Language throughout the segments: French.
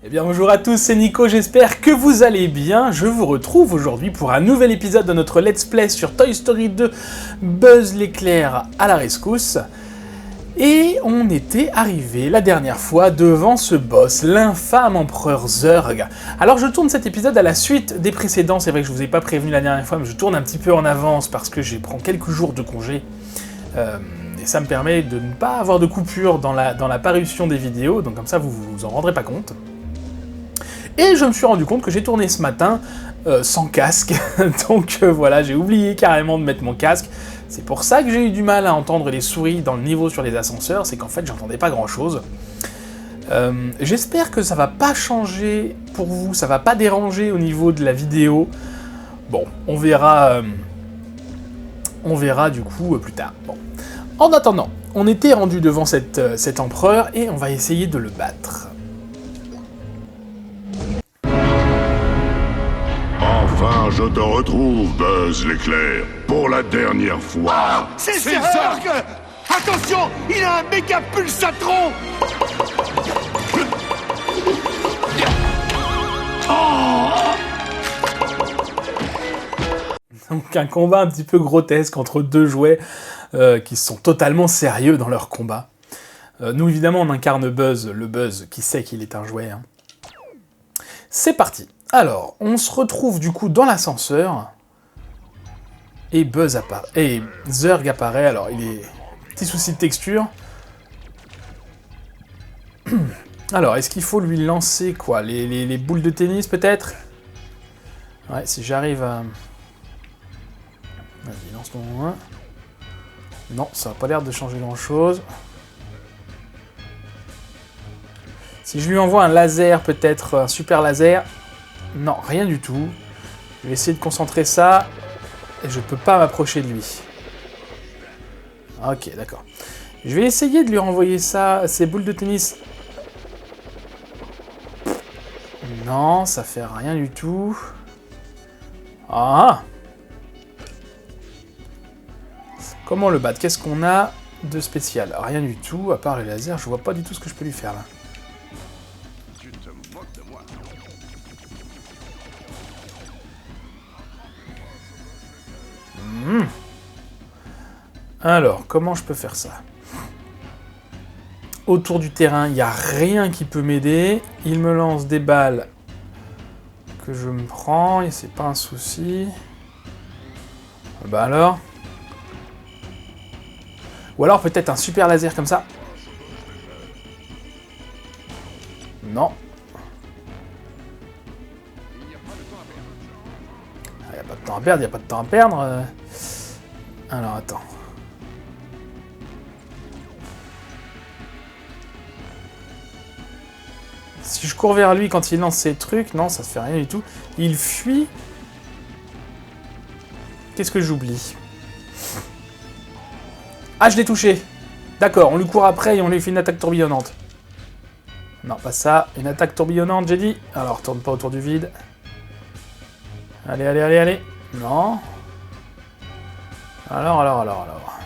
Eh bien bonjour à tous, c'est Nico, j'espère que vous allez bien. Je vous retrouve aujourd'hui pour un nouvel épisode de notre Let's Play sur Toy Story 2, Buzz l'éclair à la rescousse. Et on était arrivé la dernière fois devant ce boss, l'infâme empereur Zurg. Alors je tourne cet épisode à la suite des précédents, c'est vrai que je vous ai pas prévenu la dernière fois, mais je tourne un petit peu en avance parce que je prends quelques jours de congé. Et ça me permet de ne pas avoir de coupure dans la parution des vidéos, donc comme ça vous vous en rendrez pas compte. Et je me suis rendu compte que j'ai tourné ce matin sans casque, donc voilà, j'ai oublié carrément de mettre mon casque. C'est pour ça que j'ai eu du mal à entendre les souris dans le niveau sur les ascenseurs, c'est qu'en fait j'entendais pas grand chose. J'espère que ça va pas changer pour vous, ça va pas déranger au niveau de la vidéo. Bon, on verra du coup plus tard. Bon. En attendant, on était rendu devant cet empereur et on va essayer de le battre. Enfin, je te retrouve, Buzz l'éclair, pour la dernière fois. Ah, c'est Zurg! Attention, il a un méga pulsatron! Donc un combat un petit peu grotesque entre deux jouets qui sont totalement sérieux dans leur combat. Nous évidemment on incarne Buzz, le Buzz qui sait qu'il est un jouet. Hein. C'est parti. Alors, on se retrouve du coup dans l'ascenseur, et Buzz apparaît, et Zurg apparaît, alors il est... Petit souci de texture. Alors, est-ce qu'il faut lui lancer quoi, les boules de tennis peut-être? Ouais, si j'arrive à... Vas-y, lance-toi un. Non, ça n'a pas l'air de changer grand-chose. Si je lui envoie un laser peut-être, un super laser... Non, rien du tout. Je vais essayer de concentrer ça. Et je peux pas m'approcher de lui. Ok, d'accord. Je vais essayer de lui renvoyer ça, ces boules de tennis. Non, ça fait rien du tout. Ah! Comment le battre? Qu'est-ce qu'on a de spécial? Rien du tout, à part les lasers. Je vois pas du tout ce que je peux lui faire là. Alors, comment je peux faire ça? Autour du terrain, il n'y a rien qui peut m'aider. Il me lance des balles que je me prends, et c'est pas un souci. Bah alors? Ou alors peut-être un super laser comme ça? Non. Il n'y a pas de temps à perdre, il n'y a pas de temps à perdre. Alors attends. Si je cours vers lui quand il lance ses trucs, non, ça se fait rien du tout. Il fuit. Qu'est-ce que j'oublie? Ah, je l'ai touché. D'accord, on lui court après et on lui fait une attaque tourbillonnante. Non, pas ça. Une attaque tourbillonnante, j'ai dit. Alors, tourne pas autour du vide. Allez, allez, allez, allez. Non. Alors.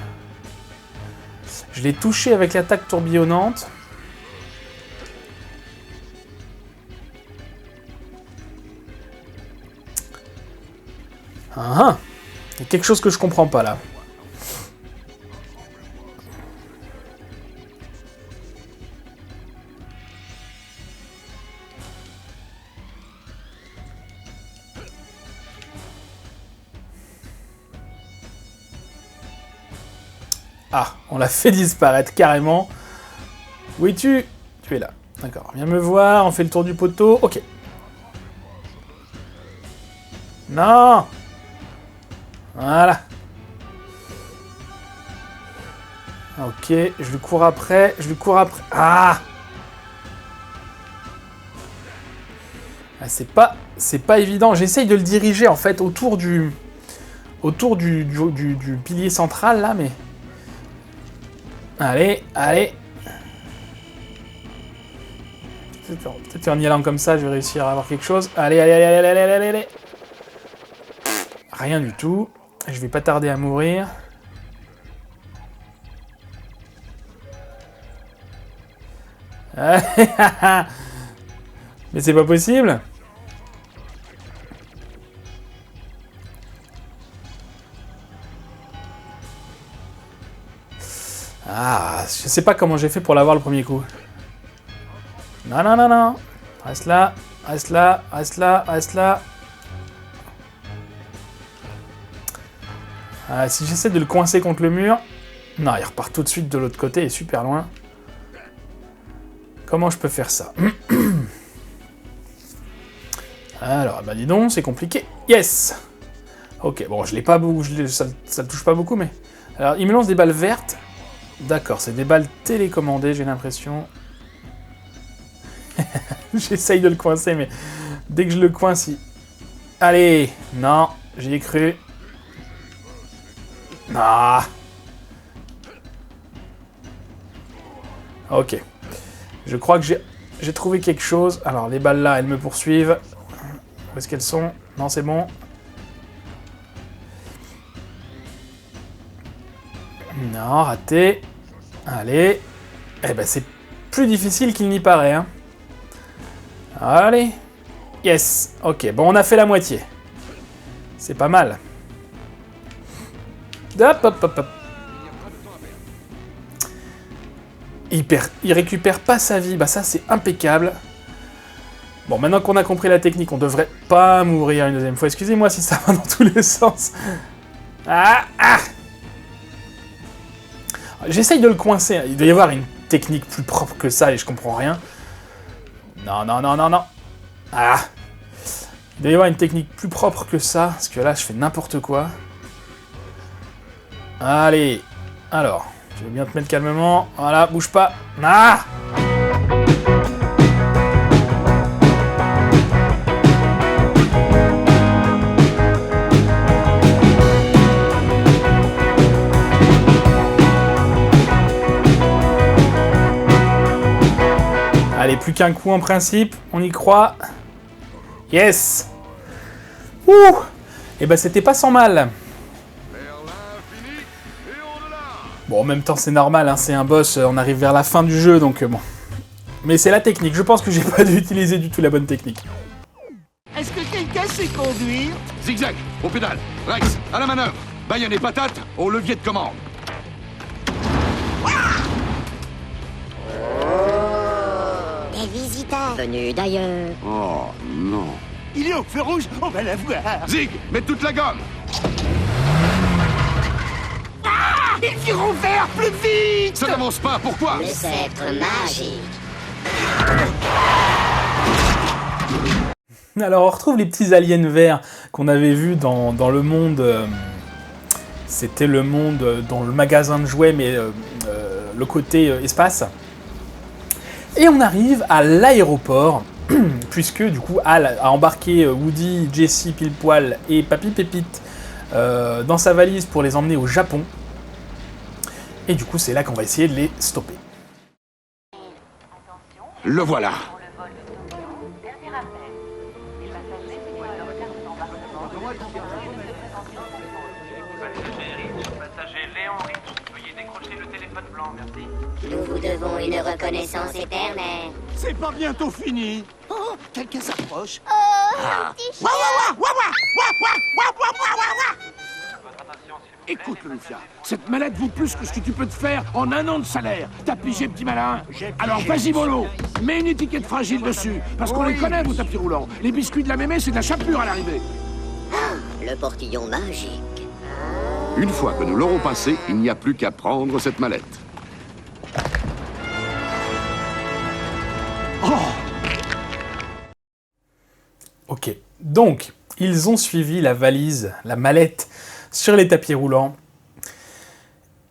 Je l'ai touché avec l'attaque tourbillonnante. Ah, il y a quelque chose que je comprends pas là. Ah, on l'a fait disparaître carrément. Où es-tu? Tu es là. D'accord, viens me voir, on fait le tour du poteau. Ok. Non! Voilà. Ok, je lui cours après, Ah! C'est pas évident. J'essaye de le diriger en fait autour du pilier central là, mais... Allez. Peut-être qu'en y allant comme ça, je vais réussir à avoir quelque chose. Allez. Rien du tout. Je vais pas tarder à mourir. Mais c'est pas possible. Ah, je sais pas comment j'ai fait pour l'avoir le premier coup. Non, non, non, non. Reste là, reste là, reste là, reste là. Ah, si j'essaie de le coincer contre le mur... Non, il repart tout de suite de l'autre côté, il est super loin. Comment je peux faire ça? Alors, bah dis donc, c'est compliqué. Yes! Ok, bon, je l'ai pas beaucoup, ça le touche pas beaucoup, mais... Alors, il me lance des balles vertes. D'accord, c'est des balles télécommandées, j'ai l'impression. J'essaye de le coincer, mais dès que je le coince, il... Allez! Non, j'y ai cru. Ah! Ok. Je crois que j'ai trouvé quelque chose. Alors, les balles là, elles me poursuivent. Où est-ce qu'elles sont? Non, c'est bon. Non, raté. Allez. Eh ben, c'est plus difficile qu'il n'y paraît. Hein. Allez. Yes. Ok, bon, on a fait la moitié. C'est pas mal. Hop, hop, hop, hop. Il récupère pas sa vie. Bah ça, c'est impeccable. Bon, maintenant qu'on a compris la technique, on devrait pas mourir une deuxième fois. Excusez-moi si ça va dans tous les sens. Ah, ah. J'essaye de le coincer. Il doit y avoir une technique plus propre que ça et je comprends rien. Non, non, non, non, non. Ah. Il doit y avoir une technique plus propre que ça, parce que là, je fais n'importe quoi. Allez. Alors, je vais bien te mettre calmement. Voilà, bouge pas. Ah. Allez, plus qu'un coup en principe, on y croit. Yes. Ouh. Et ben c'était pas sans mal. Bon, en même temps c'est normal, hein, c'est un boss, on arrive vers la fin du jeu, donc bon. Mais c'est la technique, je pense que j'ai pas dû utiliser du tout la bonne technique. Est-ce que quelqu'un sait conduire? Zigzag, au pédale. Rex, à la manœuvre. Bayonne et patate, au levier de commande. Des visiteurs venus d'ailleurs. Oh, non. Il est au feu rouge, on va la voir. Zig, mets toute la gomme. Ah, ils iront faire plus vite. Ça n'avance pas, pourquoi? Le sceptre magique. Alors on retrouve les petits aliens verts qu'on avait vus dans le monde... C'était le monde dans le magasin de jouets, mais le côté espace. Et on arrive à l'aéroport, puisque du coup Hal a embarqué Woody, Jessie, Pile-Poil et Papy Pépite dans sa valise pour les emmener au Japon. Et du coup c'est là qu'on va essayer de les stopper. Le voilà. Passager Léon Rich, veuillez décrocher le téléphone blanc, merci. Nous vous devons une reconnaissance éternelle. C'est pas bientôt fini. Oh, quelqu'un s'approche. Écoute, Lucia, cette mallette vaut plus que ce que tu peux te faire en un an de salaire. T'as pigé, petit malin? Alors vas-y, mollo. Mets une étiquette fragile dessus, parce qu'on les connaît, vos tapis roulants. Les biscuits de la mémé, c'est de la chapelure à l'arrivée. Le portillon magique. Une fois que nous l'aurons passé, il n'y a plus qu'à prendre cette mallette. Ok, donc ils ont suivi la valise, la mallette, sur les tapis roulants.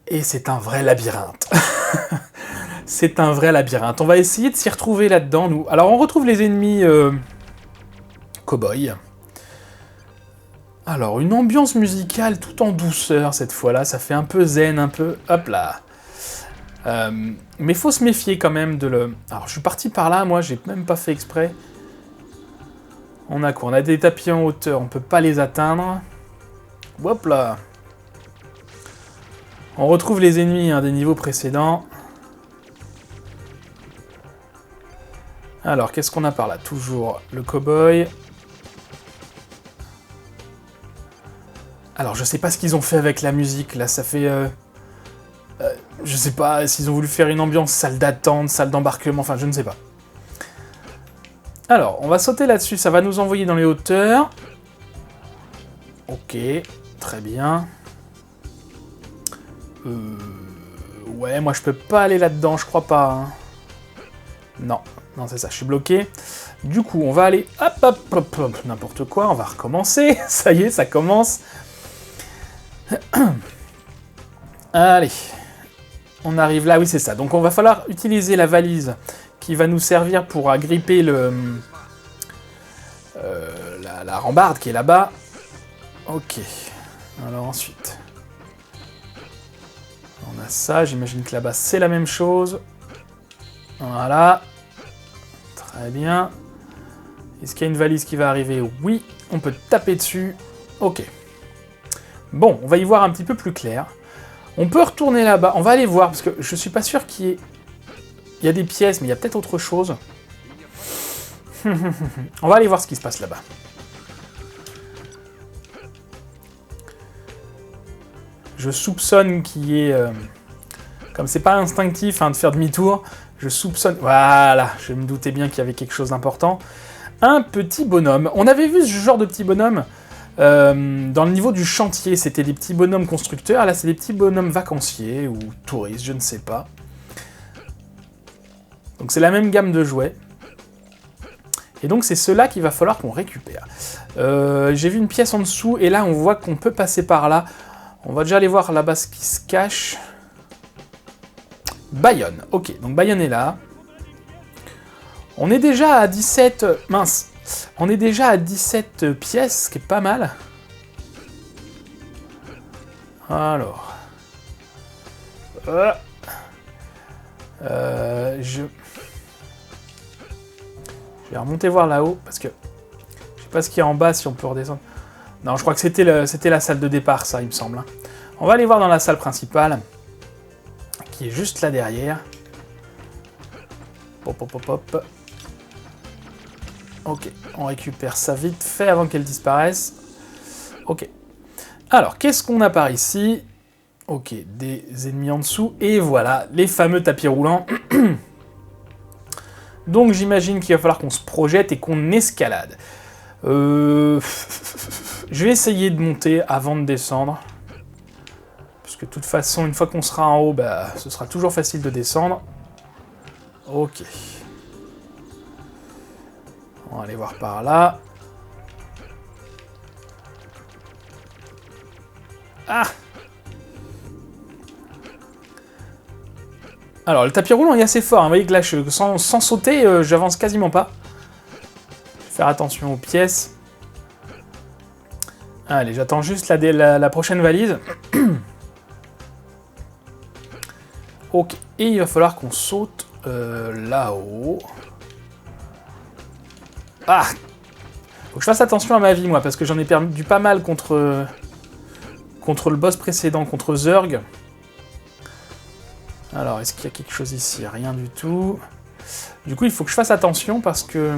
Et c'est un vrai labyrinthe. C'est un vrai labyrinthe. On va essayer de s'y retrouver là-dedans, nous. Alors on retrouve les ennemis cow-boys. Alors une ambiance musicale tout en douceur cette fois-là. Ça fait un peu zen, un peu... Hop là. Mais faut se méfier quand même de le... Alors je suis parti par là, moi j'ai même pas fait exprès. On a quoi? On a des tapis en hauteur, on peut pas les atteindre. Hop là. On retrouve les ennemis des niveaux précédents. Alors, qu'est-ce qu'on a par là? Toujours le cow-boy. Alors, je sais pas ce qu'ils ont fait avec la musique, là, ça fait... je sais pas s'ils ont voulu faire une ambiance salle d'attente, salle d'embarquement, enfin, je ne sais pas. Alors, on va sauter là-dessus, ça va nous envoyer dans les hauteurs. Ok, très bien. Ouais, moi je peux pas aller là-dedans, je crois pas. Hein. Non, non c'est ça, je suis bloqué. Du coup, on va aller... Hop, hop, hop, hop, n'importe quoi, on va recommencer. Ça y est, ça commence. Allez. On arrive là, oui c'est ça. Donc on va falloir utiliser la valise qui va nous servir pour agripper le... la rambarde qui est là-bas. Ok. Alors ensuite... On a ça, j'imagine que là-bas c'est la même chose. Voilà. Très bien. Est-ce qu'il y a une valise qui va arriver? Oui, on peut taper dessus. Ok. Bon, on va y voir un petit peu plus clair. On peut retourner là-bas, on va aller voir, parce que je suis pas sûr qu'il y ait... Il y a des pièces, mais il y a peut-être autre chose. On va aller voir ce qui se passe là-bas. Je soupçonne qu'il y ait... Comme c'est pas instinctif de faire demi-tour, je soupçonne... Voilà, je me doutais bien qu'il y avait quelque chose d'important. Un petit bonhomme. On avait vu ce genre de petit bonhomme dans le niveau du chantier. C'était des petits bonhommes constructeurs. Là, c'est des petits bonhommes vacanciers ou touristes, je ne sais pas. Donc c'est la même gamme de jouets. Et donc c'est ceux-là qu'il va falloir qu'on récupère. J'ai vu une pièce en dessous, et là on voit qu'on peut passer par là. On va déjà aller voir là-bas ce qui se cache. Bayonne. Ok, donc Bayonne est là. On est déjà à 17... Mince. On est déjà à 17 pièces, ce qui est pas mal. Alors. Je vais remonter voir là-haut, parce que je sais pas ce qu'il y a en bas, si on peut redescendre. Non, je crois que c'était la salle de départ, ça, il me semble. On va aller voir dans la salle principale, qui est juste là derrière. Hop, hop, hop, hop. Ok, on récupère ça vite fait avant qu'elle disparaisse. Ok. Alors, qu'est-ce qu'on a par ici? Ok, des ennemis en dessous. Et voilà, les fameux tapis roulants. Donc j'imagine qu'il va falloir qu'on se projette et qu'on escalade. Je vais essayer de monter avant de descendre. Parce que de toute façon, une fois qu'on sera en haut, ce sera toujours facile de descendre. Ok. On va aller voir par là. Ah! Alors, le tapis roulant est assez fort. Hein. Vous voyez que là, sans sauter, j'avance quasiment pas. Je vais faire attention aux pièces. Allez, j'attends juste la prochaine valise. Ok, et il va falloir qu'on saute là-haut. Ah! Faut que je fasse attention à ma vie, moi, parce que j'en ai perdu pas mal contre le boss précédent, contre Zurg. Alors, est-ce qu'il y a quelque chose ici? Rien du tout. Du coup, il faut que je fasse attention, parce que...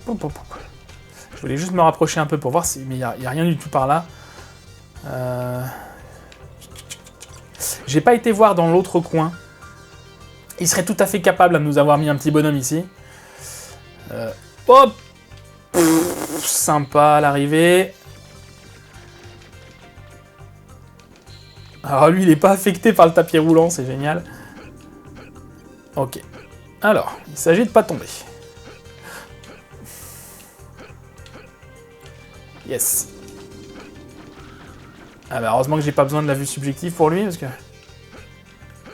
Je voulais juste me rapprocher un peu pour voir si... Mais il n'y a rien du tout par là. J'ai pas été voir dans l'autre coin. Il serait tout à fait capable de nous avoir mis un petit bonhomme ici. Hop! Sympa à l'arrivée. Alors lui, il n'est pas affecté par le tapis roulant, c'est génial. Ok. Alors, il s'agit de pas tomber. Yes. Ah bah heureusement que j'ai pas besoin de la vue subjective pour lui, parce que...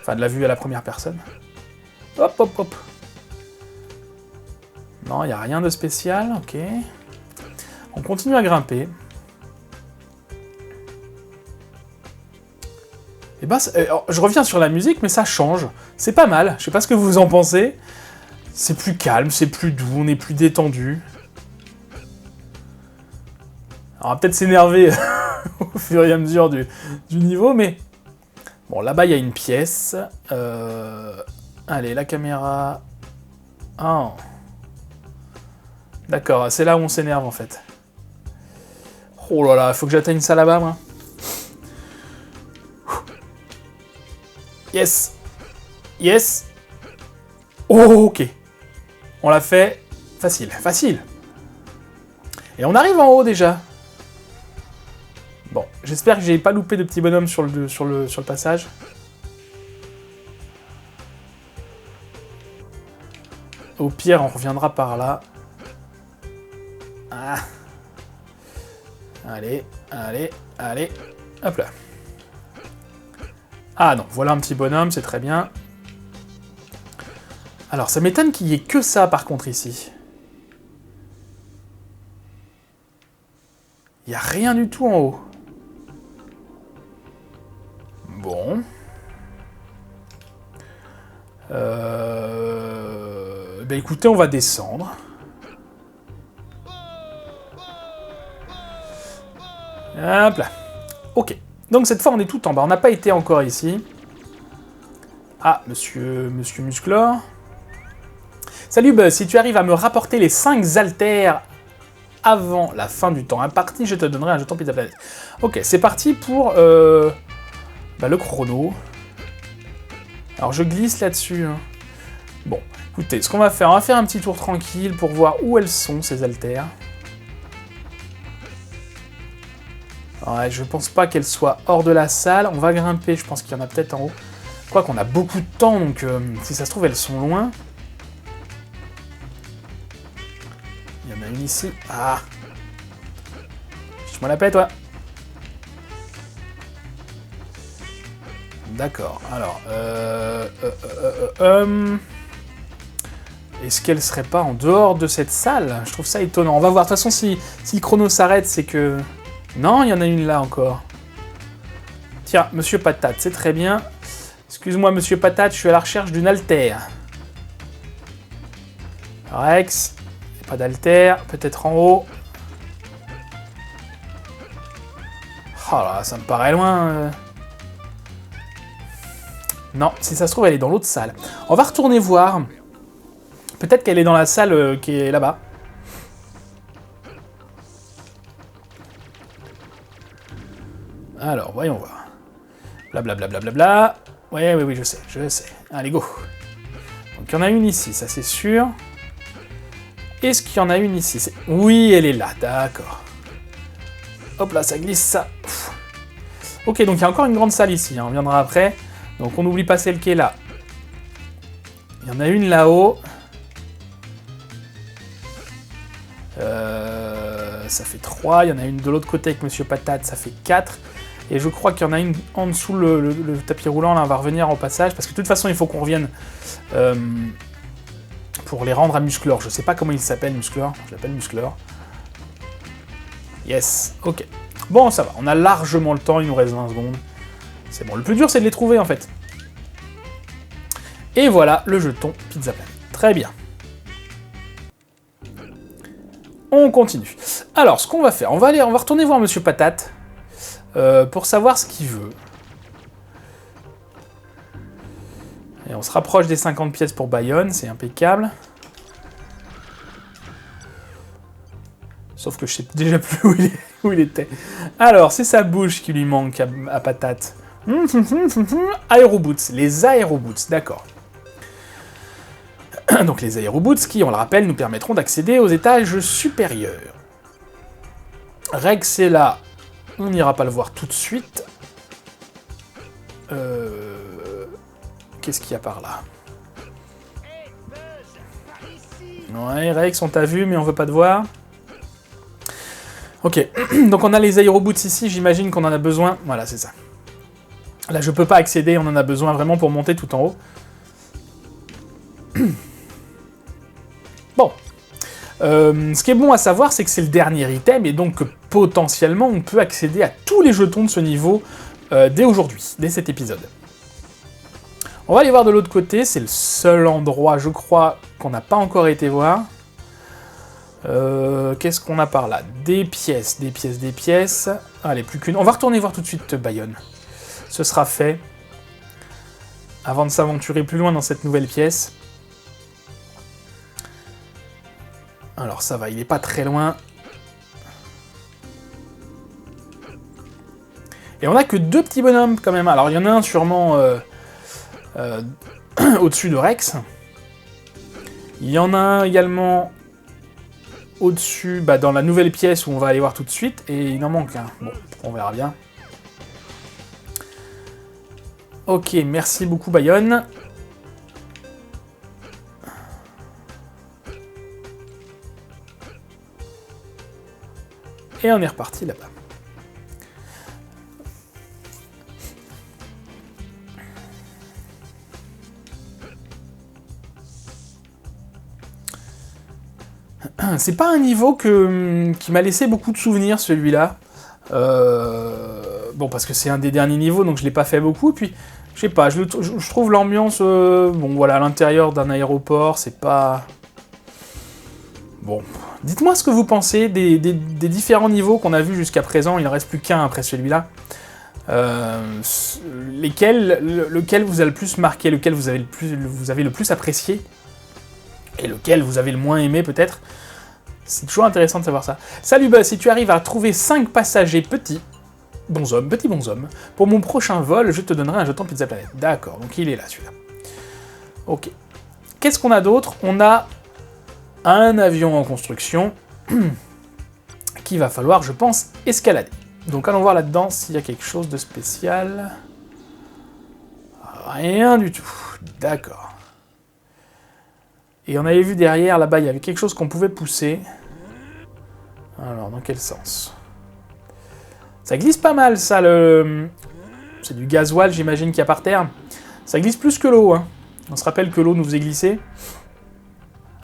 Enfin, de la vue à la première personne. Hop, hop, hop. Non, il n'y a rien de spécial, ok. On continue à grimper. Et ben, je reviens sur la musique, mais ça change. C'est pas mal, je sais pas ce que vous en pensez. C'est plus calme, c'est plus doux, on est plus détendu. Alors, on va peut-être s'énerver au fur et à mesure du niveau, mais... Bon, là-bas, il y a une pièce. Allez, la caméra... Oh. D'accord, c'est là où on s'énerve en fait. Oh là là, faut que j'atteigne ça là-bas, moi. Yes. Yes. Oh, ok. On l'a fait. Facile, facile. Et on arrive en haut déjà. Bon, j'espère que j'ai pas loupé de petits bonhommes sur le passage. Au pire, on reviendra par là. Ah. Allez, allez, allez. Hop là. Ah non, voilà un petit bonhomme, c'est très bien. Alors, ça m'étonne qu'il y ait que ça, par contre, ici. Il n'y a rien du tout en haut. Bon. Ben écoutez, on va descendre. Hop là. Ok. Donc cette fois, on est tout en bas. On n'a pas été encore ici. Ah, monsieur Musclor. Salut Buzz, si tu arrives à me rapporter les 5 haltères avant la fin du temps imparti, je te donnerai un jeton Pizza Planet. Ok, c'est parti pour le chrono. Alors je glisse là-dessus. Hein. Bon, écoutez, ce qu'on va faire, on va faire un petit tour tranquille pour voir où elles sont, ces haltères. Ouais, je pense pas qu'elles soient hors de la salle. On va grimper, je pense qu'il y en a peut-être en haut. Je crois qu'on a beaucoup de temps, donc si ça se trouve, elles sont loin. Il y en a une ici. Ah! Fiche-moi la paix, toi! D'accord, alors... Est-ce qu'elle serait pas en dehors de cette salle? Je trouve ça étonnant. On va voir. De toute façon, si le chrono s'arrête, c'est que... Non, il y en a une là encore. Tiens, Monsieur Patate, c'est très bien. Excuse-moi, Monsieur Patate, je suis à la recherche d'une haltère. Rex, pas d'haltère, peut-être en haut. Oh là, ça me paraît loin. Non, si ça se trouve, elle est dans l'autre salle. On va retourner voir. Peut-être qu'elle est dans la salle qui est là-bas. Alors, voyons voir. Blablabla. Bla. Oui, je sais. Allez, go. Donc, il y en a une ici, ça c'est sûr. Est-ce qu'il y en a une ici? Oui, elle est là, d'accord. Hop là, ça glisse, ça. Pff. Ok, donc il y a encore une grande salle ici, hein, on reviendra après. Donc, on n'oublie pas celle qui est là. Il y en a une là-haut. Ça fait 3. Il y en a une de l'autre côté avec Monsieur Patate, ça fait 4. Et je crois qu'il y en a une en dessous le tapis roulant, là on va revenir au passage, parce que de toute façon il faut qu'on revienne pour les rendre à Musclor. Je sais pas comment il s'appelle Musclor, je l'appelle Musclor. Yes, ok. Bon ça va, on a largement le temps, il nous reste 20 secondes. C'est bon, le plus dur c'est de les trouver en fait. Et voilà le jeton Pizza Planet. Très bien. On continue. Alors ce qu'on va faire, on va retourner voir Monsieur Patate. Pour savoir ce qu'il veut. Et on se rapproche des 50 pièces pour Bayonne, c'est impeccable. Sauf que je sais déjà plus où il était. Alors, c'est sa bouche qui lui manque à Patate. Aéroboots, les aéroboots, d'accord. Donc les aéroboots qui, on le rappelle, nous permettront d'accéder aux étages supérieurs. Rex est là. On n'ira pas le voir tout de suite. Qu'est-ce qu'il y a par là? Ouais, Rex, on t'a vu, mais on veut pas te voir. Ok, donc on a les aéroboots ici, j'imagine qu'on en a besoin. Voilà, c'est ça. Là, je peux pas accéder, on en a besoin vraiment pour monter tout en haut. Bon. Ce qui est bon à savoir, c'est que c'est le dernier item, et donc que potentiellement, on peut accéder à tous les jetons de ce niveau dès aujourd'hui, dès cet épisode. On va aller voir de l'autre côté, c'est le seul endroit, je crois, qu'on n'a pas encore été voir. Qu'est-ce qu'on a par là? Des pièces. Allez, plus qu'une. On va retourner voir tout de suite Bayonne. Ce sera fait. avant de s'aventurer plus loin dans cette nouvelle pièce. Alors ça va, il est pas très loin. Et on a que 2 petits bonhommes quand même. Alors il y en a un sûrement au-dessus de Rex. Il y en a un également au-dessus, dans la nouvelle pièce où on va aller voir tout de suite. Et il en manque un. Bon, on verra bien. Ok, merci beaucoup Bayonne. Et on est reparti là-bas. C'est pas un niveau qui m'a laissé beaucoup de souvenirs, celui-là. Bon, parce que c'est un des derniers niveaux, donc je l'ai pas fait beaucoup. Puis, je sais pas, je trouve l'ambiance... bon, voilà, à l'intérieur d'un aéroport, c'est pas... Bon, dites-moi ce que vous pensez des différents niveaux qu'on a vus jusqu'à présent. Il en reste plus qu'un après celui-là. Lequel vous a le plus marqué, lequel vous avez le plus apprécié, et lequel vous avez le moins aimé, peut-être. C'est toujours intéressant de savoir ça. Salut Buzz, si tu arrives à trouver 5 passagers petits bonshommes, pour mon prochain vol, je te donnerai un jeton Pizza Planet. D'accord, donc il est là, celui-là. Ok. Qu'est-ce qu'on a d'autre? On a un avion en construction qu'il va falloir, je pense, escalader. Donc allons voir là-dedans s'il y a quelque chose de spécial. Rien du tout. D'accord. Et on avait vu derrière, là-bas, il y avait quelque chose qu'on pouvait pousser. Alors, dans quel sens? Ça glisse pas mal, ça, le... C'est du gasoil, j'imagine, qu'il y a par terre. Ça glisse plus que l'eau, hein. On se rappelle que l'eau nous faisait glisser.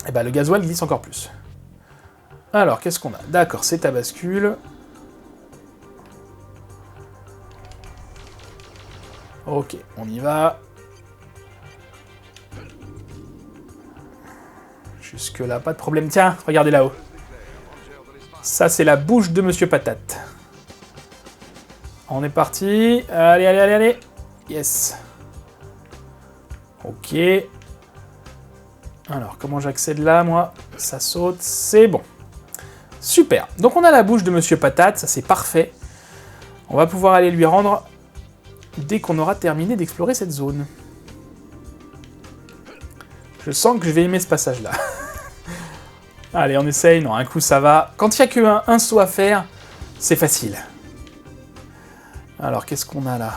Et ben, le gasoil glisse encore plus. Alors, qu'est-ce qu'on a? D'accord, c'est ta bascule. Ok, on y va. Jusque-là, pas de problème. Tiens, regardez là-haut. Ça, c'est la bouche de Monsieur Patate. On est parti. Allez, allez, allez, allez. Yes. Ok. Alors, comment j'accède là, moi? Ça saute, c'est bon. Super. Donc, on a la bouche de Monsieur Patate, ça, c'est parfait. On va pouvoir aller lui rendre dès qu'on aura terminé d'explorer cette zone. Je sens que je vais aimer ce passage-là. Allez, on essaye. Non, un coup, ça va. Quand il n'y a qu'un saut à faire, c'est facile. Alors, qu'est-ce qu'on a là?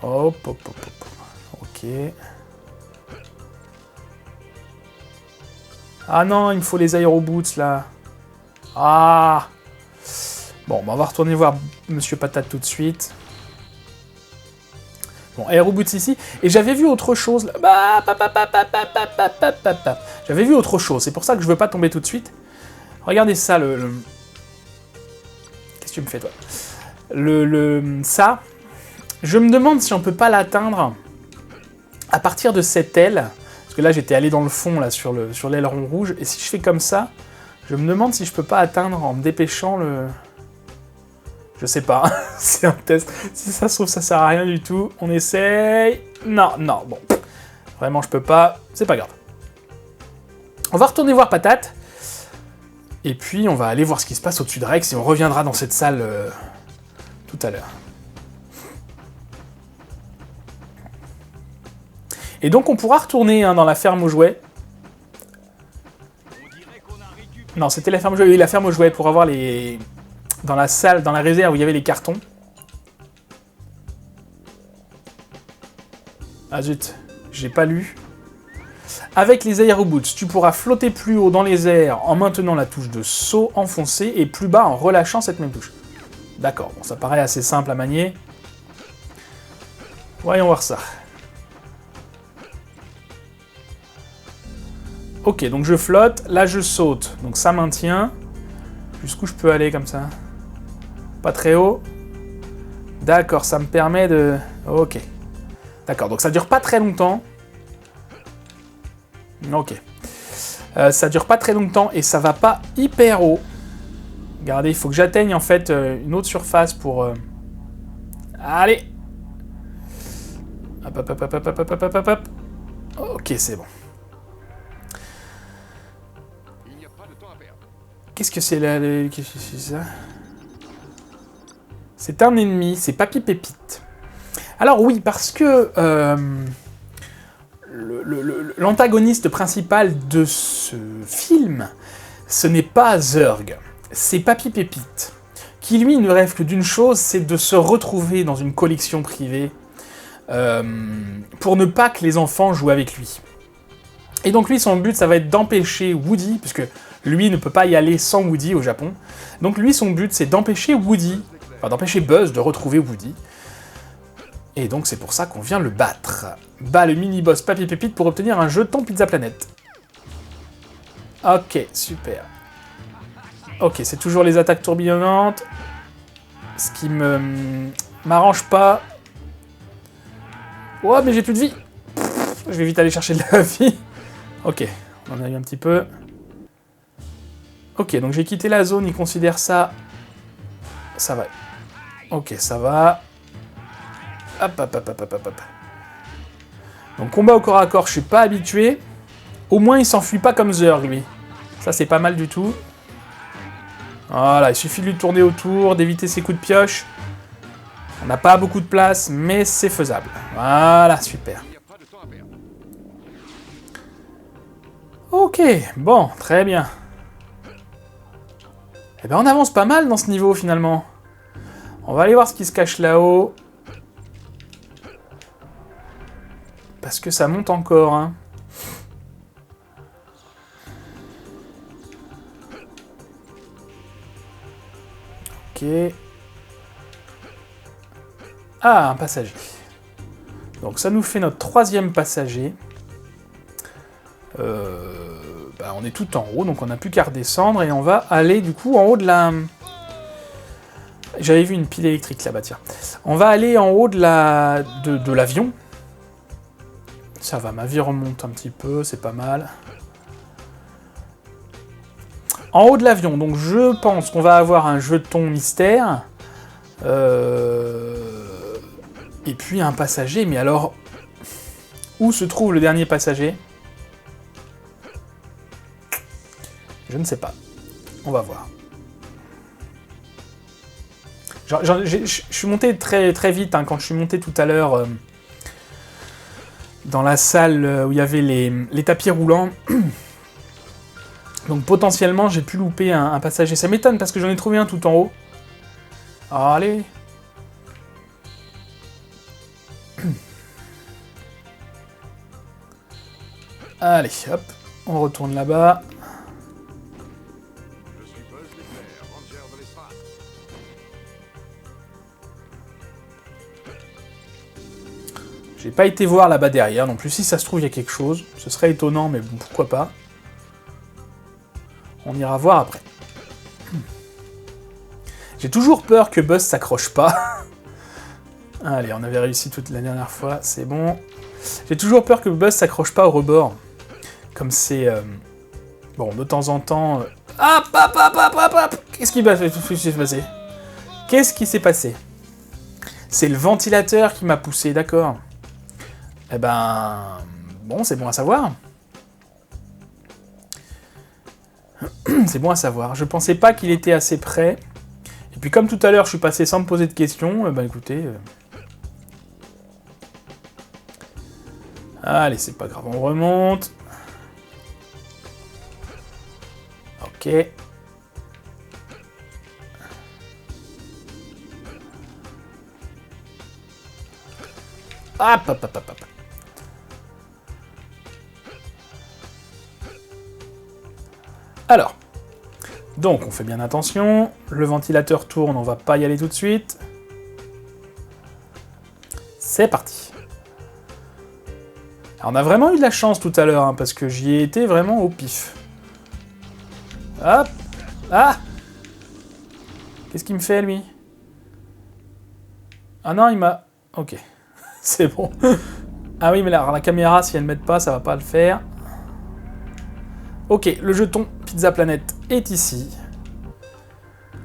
Hop, hop, hop, hop. Ok. Ah non, il me faut les aéroboots, là. Ah! Bon, on va retourner voir Monsieur Patate tout de suite. Bon, aéroboots ici. Et j'avais vu autre chose. Là. J'avais vu autre chose. C'est pour ça que je veux pas tomber tout de suite. Regardez ça, Qu'est-ce que tu me fais, toi? Ça. Je me demande si on peut pas l'atteindre à partir de cette aile. Parce que là, j'étais allé dans le fond, là, sur l'aileron rouge. Et si je fais comme ça, je me demande si je peux pas atteindre en me dépêchant le... Je sais pas, c'est un test. Si ça se trouve, ça sert à rien du tout. On essaye. Non, non, bon. Vraiment, je peux pas. C'est pas grave. On va retourner voir Patate. Et puis, on va aller voir ce qui se passe au-dessus de Rex. Et on reviendra dans cette salle tout à l'heure. Et donc, on pourra retourner dans la ferme aux jouets. Non, c'était la ferme aux jouets. Oui, la ferme aux jouets pour avoir les... Dans la salle, dans la réserve où il y avait les cartons. Ah zut, j'ai pas lu. Avec les aéroboots, tu pourras flotter plus haut dans les airs en maintenant la touche de saut enfoncée et plus bas en relâchant cette même touche. D'accord, bon, ça paraît assez simple à manier. Voyons voir ça. Ok, donc je flotte, là je saute, donc ça maintient. Jusqu'où je peux aller comme ça? Pas très haut. D'accord, ça me permet de... Ok. D'accord, donc ça dure pas très longtemps. Ok. Ça dure pas très longtemps et ça va pas hyper haut. Regardez, il faut que j'atteigne en fait une autre surface pour Allez. Hop, hop, hop, hop, hop, hop, hop, hop, hop, hop. Ok, c'est bon. Il n'y a pas de temps à perdre. Qu'est-ce que c'est là? Qu'est-ce que c'est ça? C'est un ennemi, c'est Papy Pépite. Alors oui, parce que l'antagoniste principal de ce film, ce n'est pas Zurg, c'est Papy Pépite, qui lui ne rêve que d'une chose, c'est de se retrouver dans une collection privée pour ne pas que les enfants jouent avec lui. Et donc lui, son but, ça va être d'empêcher Woody, puisque lui ne peut pas y aller sans Woody au Japon, donc lui, son but, c'est d'empêcher Woody, enfin d'empêcher Buzz de retrouver Woody. Et donc c'est pour ça qu'on vient le battre. Bat le mini-boss Papy Pépite pour obtenir un jeton Pizza Planet. Ok, super. Ok, c'est toujours les attaques tourbillonnantes. Ce qui m'arrange pas. Oh, mais j'ai plus de vie. Pff, je vais vite aller chercher de la vie. Ok, on en a eu un petit peu. Ok, donc j'ai quitté la zone, il considère ça... Ça va. Ok, ça va. Hop, hop, hop, hop, hop, hop. Donc combat au corps à corps, je suis pas habitué. Au moins il s'enfuit pas comme Zurg, lui. Ça c'est pas mal du tout. Voilà, il suffit de lui tourner autour, d'éviter ses coups de pioche. On n'a pas beaucoup de place, mais c'est faisable. Voilà, super. Il n'y a pas de temps à perdre. Ok, bon, très bien. Eh ben on avance pas mal dans ce niveau finalement. On va aller voir ce qui se cache là-haut. Parce que ça monte encore, hein. Ok. Ah, un passager. Donc ça nous fait notre 3e passager. On est tout en haut, donc on n'a plus qu'à redescendre et on va aller du coup en haut de la... J'avais vu une pile électrique là-bas, tiens. On va aller en haut de l'avion. Ça va, ma vie remonte un petit peu, c'est pas mal. En haut de l'avion, donc je pense qu'on va avoir un jeton mystère. Et puis un passager, mais alors... Où se trouve le dernier passager? Je ne sais pas. On va voir. Je suis monté très, très vite, hein, quand je suis monté tout à l'heure dans la salle où il y avait les tapis roulants. Donc potentiellement, j'ai pu louper un passager. Ça m'étonne parce que j'en ai trouvé un tout en haut. Allez. Allez, hop. On retourne là-bas. Je suis Buzz l'éclair, ranger de l'espace. J'ai pas été voir là-bas derrière non plus. Si ça se trouve, il y a quelque chose. Ce serait étonnant, mais bon, pourquoi pas. On ira voir après. J'ai toujours peur que Buzz s'accroche pas. Allez, on avait réussi toute la dernière fois, c'est bon. J'ai toujours peur que Buzz s'accroche pas au rebord. Comme c'est... Bon, de temps en temps... Hop, hop, hop, hop, hop, hop. Qu'est-ce qui s'est passé? Qu'est-ce qui s'est passé? C'est le ventilateur qui m'a poussé, d'accord. Eh ben... Bon, c'est bon à savoir. C'est bon à savoir. Je pensais pas qu'il était assez près. Et puis comme tout à l'heure, je suis passé sans me poser de questions, ben écoutez... Allez, c'est pas grave, on remonte. Ok. Hop, hop, hop, hop, hop. Alors, donc on fait bien attention, le ventilateur tourne, on va pas y aller tout de suite. C'est parti. Alors, on a vraiment eu de la chance tout à l'heure, hein, parce que j'y ai été vraiment au pif. Hop. Ah. Qu'est-ce qu'il me fait, lui? Ah non, il m'a... Ok. C'est bon. Ah oui, mais là, la caméra, si elle ne m'aide pas, ça va pas le faire. Ok, le jeton Pizza Planet est ici.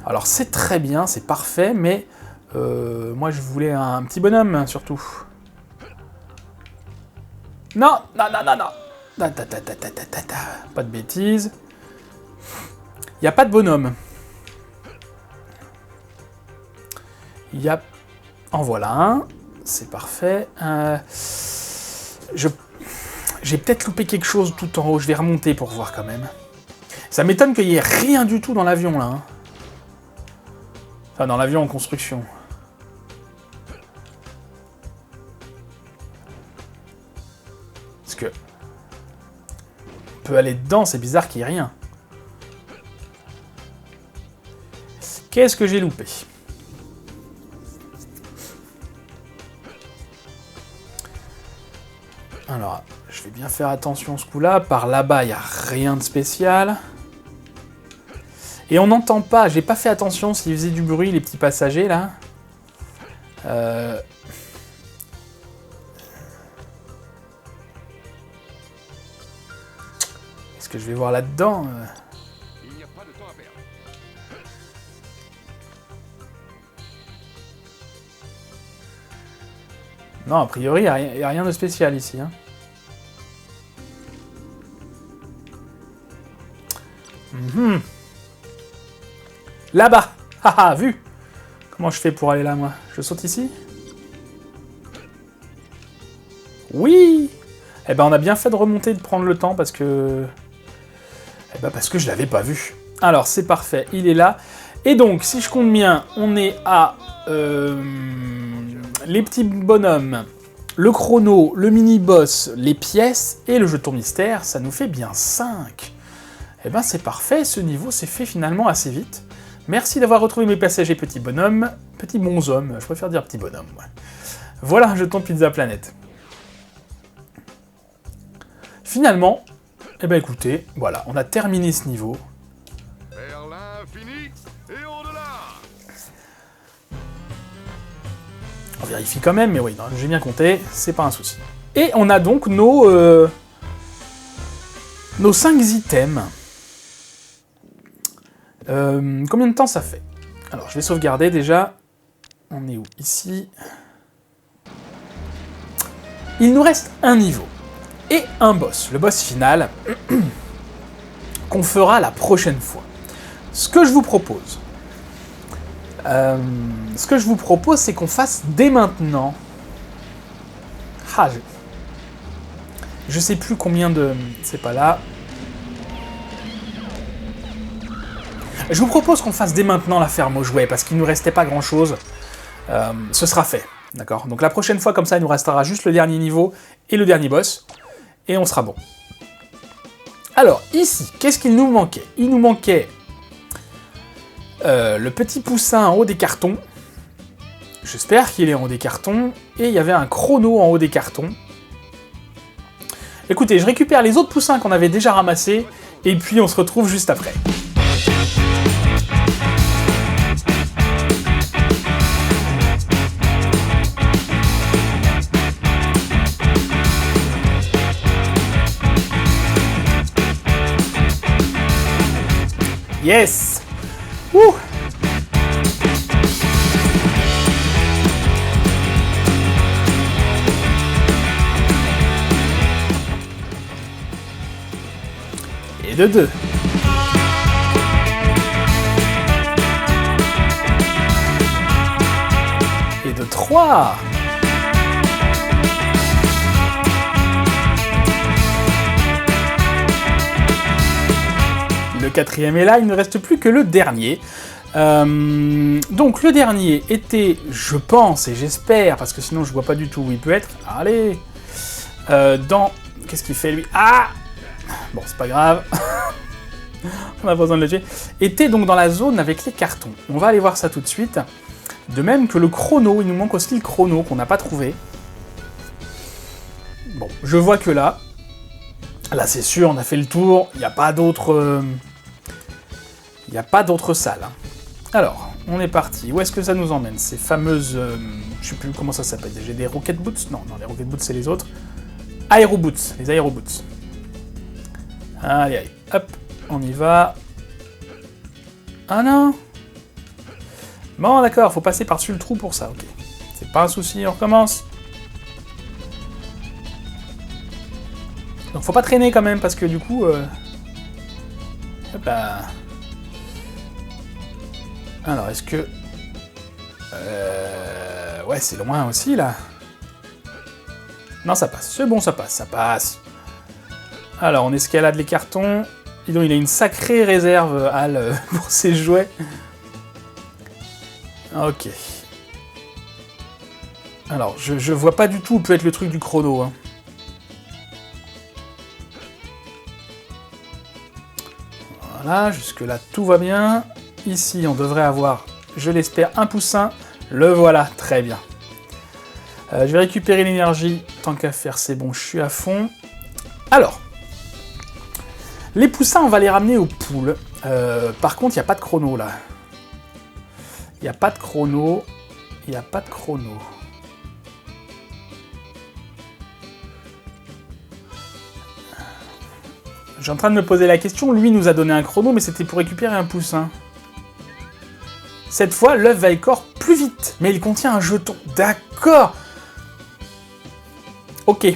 Alors c'est très bien, c'est parfait, mais Moi, je voulais un petit bonhomme, surtout. Non, non, non, non, non. Pas de bêtises. Il n'y a pas de bonhomme. Il y a... En voilà un. C'est parfait. J'ai peut-être loupé quelque chose tout en haut. Je vais remonter pour voir quand même. Ça m'étonne qu'il n'y ait rien du tout dans l'avion, là. Hein. Enfin, dans l'avion en construction. Parce que... On peut aller dedans, c'est bizarre qu'il n'y ait rien. Qu'est-ce que j'ai loupé? Alors, je vais bien faire attention ce coup-là. Par là-bas, il n'y a rien de spécial. Et on n'entend pas, j'ai pas fait attention s'ils faisaient du bruit, les petits passagers, là. Est-ce que je vais voir là-dedans? Il n'y a pas de temps à perdre. Non, a priori, il n'y a rien de spécial ici. Hein. Là-bas. Haha, vu. Comment je fais pour aller là, moi? Je saute ici? Oui. Eh ben, on a bien fait de remonter, de prendre le temps, parce que... Eh ben, parce que je l'avais pas vu. Alors, c'est parfait, il est là. Et donc, si je compte bien, on est à... les petits bonhommes, le chrono, le mini-boss, les pièces et le jeton mystère, ça nous fait bien 5. Eh ben, c'est parfait, ce niveau s'est fait finalement assez vite. Merci d'avoir retrouvé mes passagers petits bonhommes, petits bonshommes, je préfère dire petits bonhommes. Ouais. Voilà un jeton Pizza Planet. Finalement, eh ben écoutez, voilà, on a terminé ce niveau. Vers l'infini et au-delà. On vérifie quand même, mais oui, j'ai bien compté, c'est pas un souci. Et on a donc nos 5 items. Combien de temps ça fait? Alors, je vais sauvegarder déjà. On est où? Ici. Il nous reste un niveau. Et un boss. Le boss final. Qu'on fera la prochaine fois. Ce que je vous propose... c'est qu'on fasse dès maintenant... Ah, je sais plus combien de... C'est pas là... Je vous propose qu'on fasse dès maintenant la ferme aux jouets, parce qu'il ne nous restait pas grand-chose. Ce sera fait, d'accord? Donc la prochaine fois, comme ça, il nous restera juste le dernier niveau et le dernier boss, et on sera bon. Alors, ici, qu'est-ce qu'il nous manquait? Il nous manquait le petit poussin en haut des cartons. J'espère qu'il est en haut des cartons. Et il y avait un chrono en haut des cartons. Écoutez, je récupère les autres poussins qu'on avait déjà ramassés, et puis on se retrouve juste après. Yes! Wouh! Et de 2. Et de 3. Le quatrième est là, il ne reste plus que le dernier. Donc le dernier était, je pense et j'espère, parce que sinon je vois pas du tout où il peut être. Allez, dans... Qu'est-ce qu'il fait lui? Ah! Bon, c'est pas grave. On a pas besoin de le tuer. Était donc dans la zone avec les cartons. On va aller voir ça tout de suite. De même que le chrono, il nous manque aussi le chrono qu'on n'a pas trouvé. Bon, je vois que là... Là c'est sûr, on a fait le tour, il n'y a pas d'autres... Il n'y a pas d'autres salles. Alors, on est parti. Où est-ce que ça nous emmène? Ces fameuses... je sais plus comment ça s'appelle. J'ai des Rocket Boots? Non, les Rocket Boots, c'est les autres. Aéroboots. Les Aéroboots. Allez, allez. Hop, on y va. Ah non! Bon, d'accord, faut passer par-dessus le trou pour ça, ok. C'est pas un souci, on recommence. Donc faut pas traîner quand même, parce que du coup... Hop là. Alors, est-ce que... Ouais, c'est loin aussi, là. Non, ça passe. C'est bon, ça passe, ça passe. Alors, on escalade les cartons. Dis donc, il a une sacrée réserve, Hal, pour ses jouets. Ok. Alors, je vois pas du tout où peut être le truc du chrono. Hein. Voilà, jusque-là, tout va bien. Ici, on devrait avoir, je l'espère, un poussin. Le voilà, très bien. Je vais récupérer l'énergie. Tant qu'à faire, c'est bon, je suis à fond. Alors, les poussins, on va les ramener aux poules. Par contre, il n'y a pas de chrono, là. Il n'y a pas de chrono. Il n'y a pas de chrono. Je suis en train de me poser la question. Lui nous a donné un chrono, mais c'était pour récupérer un poussin. Cette fois, l'œuf va éclore plus vite. Mais il contient un jeton. D'accord. Ok.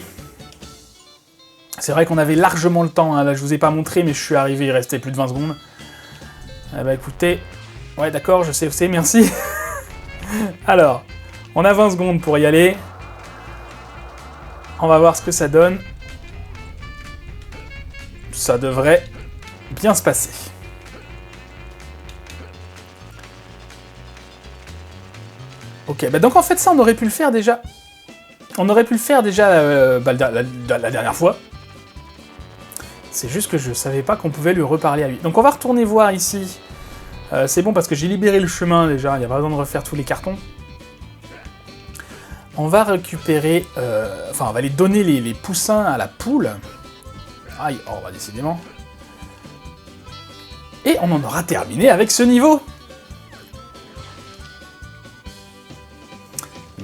C'est vrai qu'on avait largement le temps. Hein. Là, je vous ai pas montré, mais je suis arrivé. Il restait plus de 20 secondes. Eh bah écoutez... Ouais, d'accord, je sais où c'est, merci. Alors, on a 20 secondes pour y aller. On va voir ce que ça donne. Ça devrait bien se passer. Ok, bah donc en fait ça, on aurait pu le faire déjà. On aurait pu le faire déjà la dernière fois. C'est juste que je savais pas qu'on pouvait lui reparler à lui. Donc on va retourner voir ici. C'est bon parce que j'ai libéré le chemin déjà, il n'y a pas besoin de refaire tous les cartons. On va récupérer... Enfin, on va aller donner les poussins à la poule. Aïe, oh, bah, décidément. Et on en aura terminé avec ce niveau.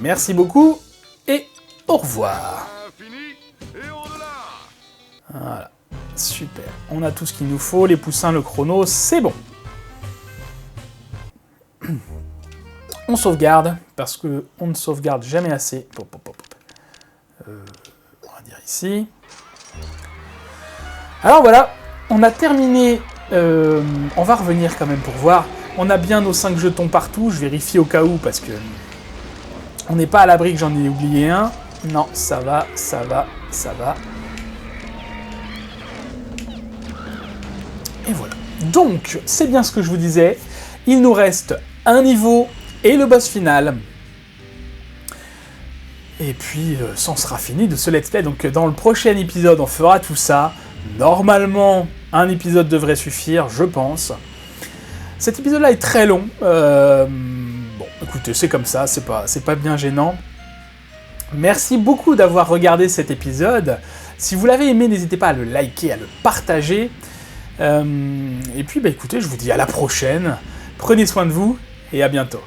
Merci beaucoup et au revoir. Voilà, super. On a tout ce qu'il nous faut, les poussins, le chrono, c'est bon. On sauvegarde, parce que on ne sauvegarde jamais assez. On va dire ici. Alors voilà, on a terminé. On va revenir quand même pour voir. On a bien nos 5 jetons partout. Je vérifie au cas où, parce que on n'est pas à l'abri que j'en ai oublié un. Non, ça va, ça va, ça va. Et voilà. Donc, c'est bien ce que je vous disais. Il nous reste un niveau et le boss final. Et puis, ça en sera fini de ce let's play. Donc, dans le prochain épisode, on fera tout ça. Normalement, un épisode devrait suffire, je pense. Cet épisode-là est très long. Bon, écoutez, c'est comme ça, c'est pas bien gênant. Merci beaucoup d'avoir regardé cet épisode. Si vous l'avez aimé, n'hésitez pas à le liker, à le partager. Et puis, bah, écoutez, je vous dis à la prochaine. Prenez soin de vous et à bientôt.